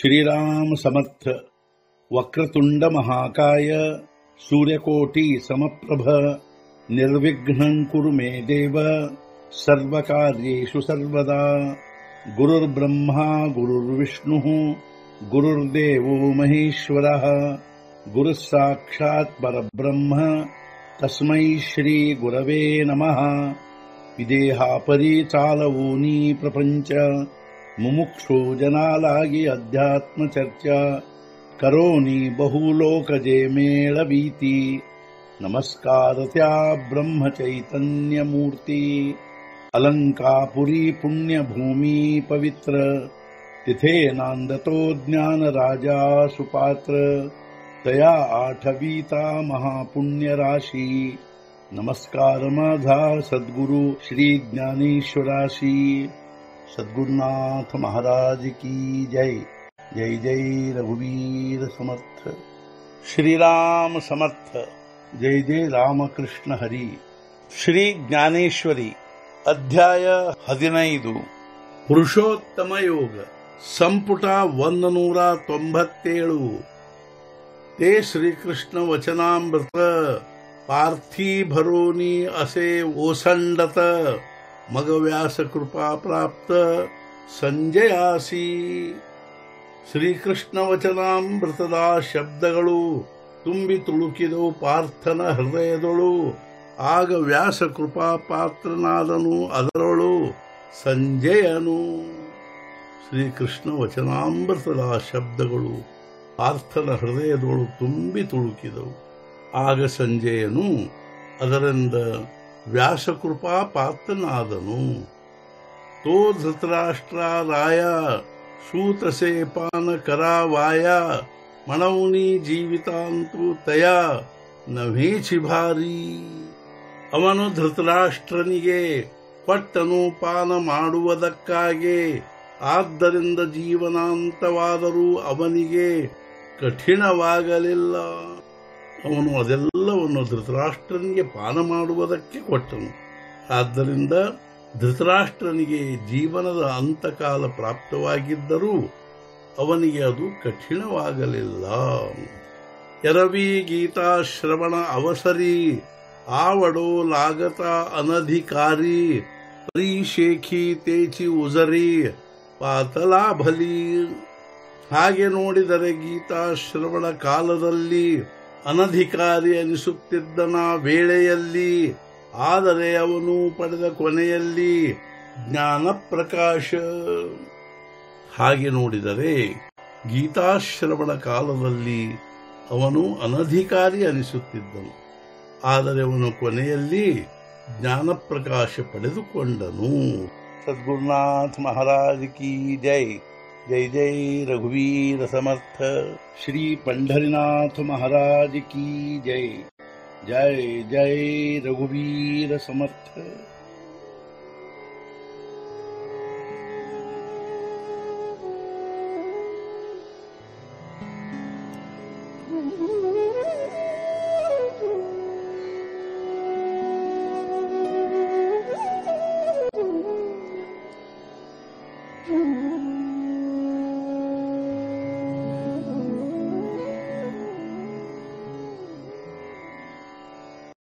श्रीराम समर्थ। वक्रतुंड महाकाय सूर्यकोटि समप्रभ निर्विघ्नं कुरु मे देव सर्वकार्येषु सर्वदा। गुरुर्ब्रह्मा गुरुर्विष्णुः गुरुर्देवो महेश्वरः गुरुः साक्षात् परब्रह्म तस्मै श्री गुरवे नमः। विदेहापरि चालवूनी प्रपंच मुमुक्षु जनालागी अध्यात्म चर्चा करोनी बहुलोकजे मेळवीती। नमस्कार त्या ब्रह्म चैतन्य मूर्ती। अलंकापुरी पुण्यभूमी पवित्र तिथे नांदतो ज्ञान राजा सुपात्र। तया आठवीता महापुण्य राशी। नमस्कार माझा सद्गुरु श्री ज्ञानेश्वराशी। सद्गुरुनाथ महाराज की जय। जय जय रघुवीर समर्थ। श्रीराम समर्थ। जय जय रामकृष्ण हरी। श्री ज्ञानेश्वरी अध्याय 15 पुरुषोत्तम योग संपुಟ 197। ते श्रीकृष्ण वचनामृत पार्थी भरोनी असे ओसंडत। मग व्यास कृपा प्राप्त ಸಂಜಯಾಸಿ। ಶ್ರೀಕೃಷ್ಣ ವಚನಾಮೃತದ ಶಬ್ದಗಳು ತುಂಬಿ ತುಳುಕಿದವು ಪಾರ್ಥನ ಹೃದಯದೊಳು। ಆಗ ವ್ಯಾಸ ಕೃಪಾ ಪಾತ್ರನಾದನು ಅದರೊಳು ಸಂಜಯನು। ಶ್ರೀಕೃಷ್ಣ ವಚನಾಮೃತದ ಶಬ್ದಗಳು ಪಾರ್ಥನ ಹೃದಯದೊಳು ತುಂಬಿ ತುಳುಕಿದವು। ಆಗ ಸಂಜಯನು ಅದರಿಂದ ವ್ಯಾಸಕೃಪಾ ಪಾತ್ರನಾದನು। तो धृतराष्ट्रा राया सूतसे पान करावाया। मणवनी जीवितांतु तया नव्हेची भारी। ಅವನು ಧೃತರಾಷ್ಟ್ರನಿಗೆ ಕೊಟ್ಟನು ಪಾನ ಮಾಡುವುದಕ್ಕಾಗಿ। ಆದ್ದರಿಂದ ಜೀವನಾಂತವಾದರೂ ಅವನಿಗೆ ಕಠಿಣವಾಗಲಿಲ್ಲ। ಅವನು ಅದೆಲ್ಲವನ್ನು ಧೃತರಾಷ್ಟ್ರನಿಗೆ ಪಾನ ಮಾಡುವುದಕ್ಕೆ ಕೊಟ್ಟನು। ಆದ್ದರಿಂದ ಧೃತರಾಷ್ಟ್ರನಿಗೆ ಜೀವನದ ಅಂತಕಾಲ ಪ್ರಾಪ್ತವಾಗಿದ್ದರೂ ಅವನಿಗೆ ಅದು ಕಠಿಣವಾಗಲಿಲ್ಲ। ಎರವಿ ಗೀತಾ ಶ್ರವಣ ಅವಸರಿ आवडो लागता अनधिकारी। परिशेखी तेची उजरी पातला भली। ಹಾಗೆ ನೋಡಿದರೆ ಗೀತಾ ಶ್ರವಣ ಕಾಲದಲ್ಲಿ ಅನಧಿಕಾರಿ ಅನಿಸುತ್ತಿದ್ದನ ವೇಳೆಯಲ್ಲಿ, ಆದರೆ ಅವನು ಪಡೆದ ಕೊನೆಯಲ್ಲಿ ಜ್ಞಾನ ಪ್ರಕಾಶ। ಹಾಗೆ ನೋಡಿದರೆ ಗೀತಾಶ್ರವಣ ಕಾಲದಲ್ಲಿ ಅವನು ಅನಧಿಕಾರಿ ಅನಿಸುತ್ತಿದ್ದನು, ಆದರೆ ಅವನು ಕೊನೆಯಲ್ಲಿ ಜ್ಞಾನ ಪ್ರಕಾಶ ಪಡೆದುಕೊಂಡನು। ಸದ್ಗುರುನಾಥ ಮಹಾರಾಜ ಕಿ ಜೈ। जय जय रघुवीर समर्थ। श्री पंढरीनाथ महाराज की जय। जय जय रघुवीर समर्थ।